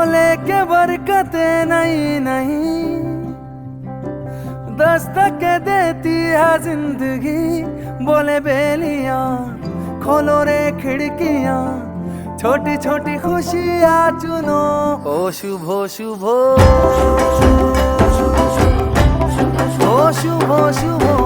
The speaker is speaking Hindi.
बोले के बरकतें नहीं नहीं दस्तक देती है जिंदगी। बोले बेलियां खोलो रे खिड़कियां, छोटी छोटी खुशियां चुनो। ओ शुभो शुभो, ओ शुभो शुभो,